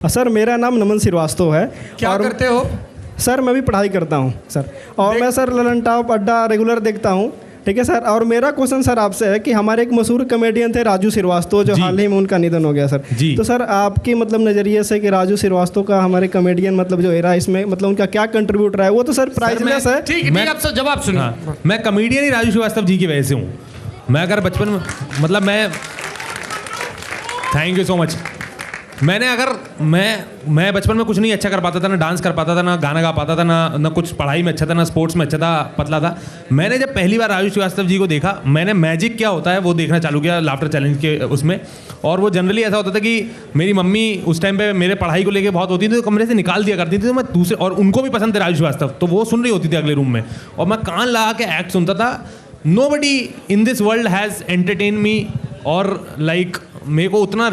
Sir मेरा नाम नमन श्रीवास्तव है। क्या करते हो? सर मैं भी पढ़ाई करता हूँ सर, और मैं सर ललन टॉप अड्डा रेगुलर देखता हूँ। ठीक है सर, और मेरा क्वेश्चन सर आपसे है कि हमारे एक मशहूर कॉमेडियन थे राजू श्रीवास्तव, जो हाल ही में उनका निधन हो गया सर जी। तो सर आपकी मतलब नज़रिए से कि राजू श्रीवास्तव का हमारे कॉमेडियन मतलब जो एरा इसमें मतलब उनका क्या कंट्रीब्यूट रहा है, वो तो सर प्राइसलेस है। ठीक है, आप सब जवाब सुनिए। हाँ, मैं कॉमेडियन ही राजू श्रीवास्तव जी की वजह से हूँ। मैं अगर बचपन में मतलब मैं थैंक यू सो मच। मैंने अगर मैं बचपन में कुछ नहीं अच्छा कर पाता था, ना डांस कर पाता था, ना गाना गा पाता था, ना कुछ पढ़ाई में अच्छा था, ना स्पोर्ट्स में अच्छा था, पतला था। मैंने जब पहली बार राजू श्रीवास्तव जी को देखा, मैंने मैजिक क्या होता है वो देखना चालू किया लाफ्टर चैलेंज के उसमें। और वो जनरली ऐसा होता था कि मेरी मम्मी उस टाइम पे मेरे पढ़ाई को लेके बहुत होती थी, तो कमरे से निकाल दिया करती थी, तो मैं दूसरे, और उनको भी पसंद थे राजू श्रीवास्तव, तो वो सुन रही होती थी अगले रूम में, और मैं कान लगा के एक्ट सुनता था। Nobody in this world has entertain me, और लाइक मेरे को उतना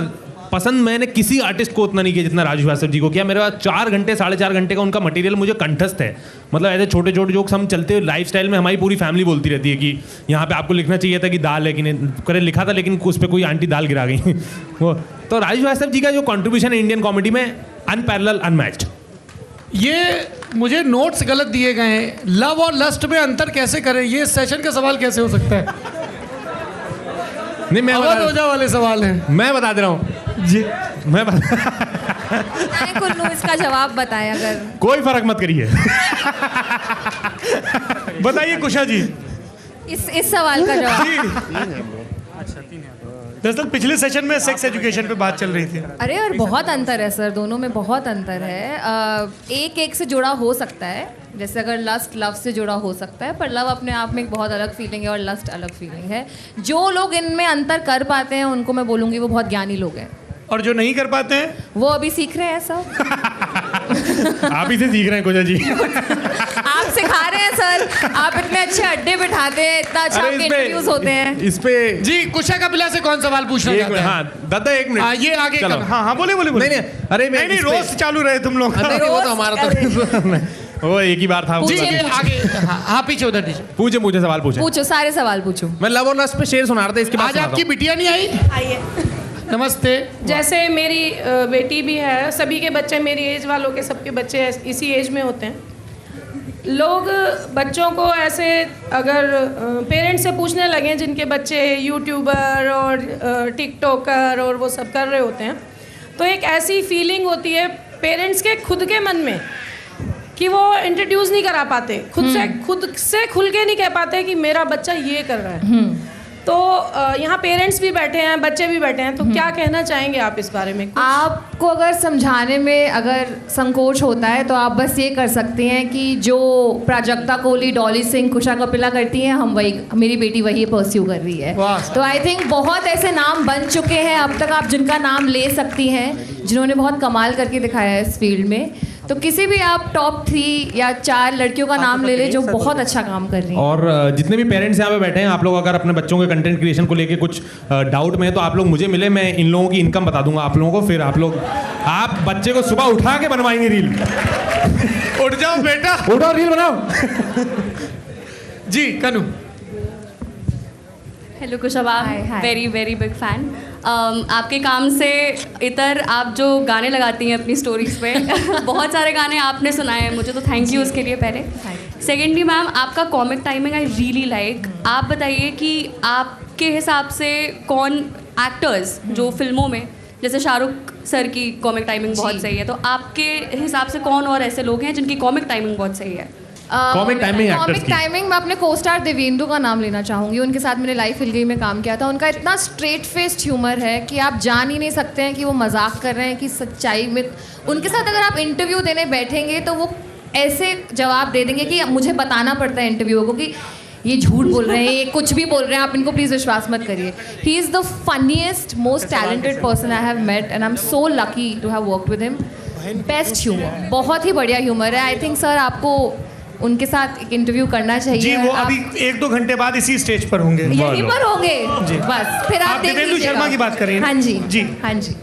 पसंद मैंने किसी आर्टिस्ट को उतना नहीं किया जितना राजू श्रीवास्तव जी को किया। मेरे पास 4 घंटे 4.5 घंटे का उनका मटेरियल मुझे कंठस्थ है। मतलब ऐसे छोटे छोटे जोक्स हम चलते हुए लाइफ स्टाइल में हमारी पूरी फैमिली बोलती रहती है कि यहाँ पे आपको लिखना चाहिए था कि दाल है कि नहीं, करे लिखा था लेकिन उस पर कोई आंटी दाल गिरा गई वो तो राजू श्रीवास्तव जी का जो कॉन्ट्रीब्यूशन है इंडियन कॉमेडी में अनपैरेलल, अनमैच्ड। ये मुझे नोट्स गलत दिए गए हैं। लव और लस्ट में अंतर कैसे करें, ये सेशन का सवाल कैसे हो सकता है? नहीं, मैं वाले सवाल हैं। मैं बता दे रहा हूँ जी। मैं कुल्लू इसका जवाब बताएं। अगर कोई फर्क मत करिए बताइए कुशा जी इस सवाल का जवाब। दरअसल पिछले सेशन में सेक्स एजुकेशन पे बात चल रही थी। अरे और बहुत अंतर है सर, दोनों में बहुत अंतर है। एक से जुड़ा हो सकता है, जैसे अगर लस्ट लव से जुड़ा हो सकता है, पर लव अपने आप में एक बहुत अलग फीलिंग है और लस्ट अलग फीलिंग है। जो लोग इनमें अंतर कर पाते हैं उनको मैं बोलूँगी वो बहुत ज्ञानी लोग हैं, और जो नहीं कर पाते हैं वो अभी सीख रहे हैं सब। आप ही से सीख रहे हैं कोजा जी। आप सिखा रहे हैं सर, आप इतने अच्छे अड्डे बिठाते हैं, इतना अच्छा आपके इंटरव्यूज होते हैं। इस पे जी कुशा कपिला से कौन सवाल पूछना चाहते हैं? हाँ दादा 1 मिनट ये आगे कर। हाँ बोले नहीं अरे नहीं रोज चालू रहे तुम लोग। वो तो हमारा तो वो एक ही बार था। जी आगे। हाँ पीछे उधर दीजिए। पूछे मुझे सवाल पूछो, सारे सवाल पूछो। मैं लव और लस्ट पे शेर सुना रहा था, इसके बाद आज आपकी बिटिया नहीं आई? आइए। नमस्ते। जैसे मेरी बेटी भी है, सभी के बच्चे मेरी एज वालों के सबके बच्चे इसी एज में होते हैं। लोग बच्चों को ऐसे अगर पेरेंट्स से पूछने लगे जिनके बच्चे यूट्यूबर और टिकटॉकर और वो सब कर रहे होते हैं, तो एक ऐसी फीलिंग होती है पेरेंट्स के खुद के मन में कि वो इंट्रोड्यूस नहीं करा पाते, खुद से खुल के नहीं कह पाते कि मेरा बच्चा ये कर रहा है। तो यहाँ पेरेंट्स भी बैठे हैं, बच्चे भी बैठे हैं, तो क्या कहना चाहेंगे आप इस बारे में? आपको अगर समझाने में अगर संकोच होता है तो आप बस ये कर सकते हैं कि जो प्राजक्ता कोहली, डॉली सिंह, कुशा कपिला करती हैं, हम वही, मेरी बेटी वही परस्यू कर रही है। तो आई थिंक बहुत ऐसे नाम बन चुके हैं अब तक आप जिनका नाम ले सकती हैं, जिन्होंने बहुत कमाल करके दिखाया है इस फील्ड में। तो किसी भी आप टॉप 3 या 4 लड़कियों का नाम ले लें जो बहुत अच्छा काम कर रही हैं। और जितने भी पेरेंट्स यहाँ पे बैठे हैं, आप लोग अगर अपने बच्चों के कंटेंट क्रिएशन को लेके कुछ डाउट में है तो आप लोग मुझे मिले, मैं इन लोगों की इनकम बता दूंगा आप लोगों को, फिर आप बच्चे को सुबह उठा के बनवाएंगे रील। उठ जाओ बेटा, उठो रील बनाओ। Ji Kanu. Hello Kushaba, very very big fan. आपके काम से इतर आप जो गाने लगाती हैं अपनी स्टोरीज पे बहुत सारे गाने आपने सुनाए हैं मुझे, तो थैंक यू उसके लिए पहले। सेकेंडली मैम, आपका comic timing I really like. आप बताइए कि आपके हिसाब से कौन एक्टर्स जो फिल्मों में, जैसे शाहरुख सर की कॉमिक टाइमिंग बहुत सही है, तो आपके हिसाब से कौन और ऐसे लोग हैं जिनकी कॉमिक टाइमिंग बहुत सही है? कॉमिक टाइमिंग में अपने को स्टार देवेंदु का नाम लेना चाहूँगी। उनके साथ मैंने लाइफ हिल गई में काम किया था। उनका इतना स्ट्रेट फेस्ड ह्यूमर है कि आप जान ही नहीं सकते हैं कि वो मजाक कर रहे हैं कि सच्चाई में। उनके साथ अगर आप इंटरव्यू देने बैठेंगे तो वो ऐसे जवाब दे देंगे कि मुझे बताना पड़ता है इंटरव्यू को कि ये झूठ बोल रहे हैं, ये कुछ भी बोल रहे हैं, आप इनको प्लीज़ विश्वास मत करिए। He is the funniest, most talented person I have met and I am so lucky to have work with him. Best humour, बहुत ही बढ़िया ह्यूमर है। आई थिंक सर आपको उनके साथ एक इंटरव्यू करना चाहिए जी। वो अभी 1-2 घंटे बाद इसी स्टेज पर होंगे, यहीं पर होंगे जी। बस फिर आप देख देवेंदु लीजिएगा। शर्मा की बात करें। हाँ जी जी हाँ जी।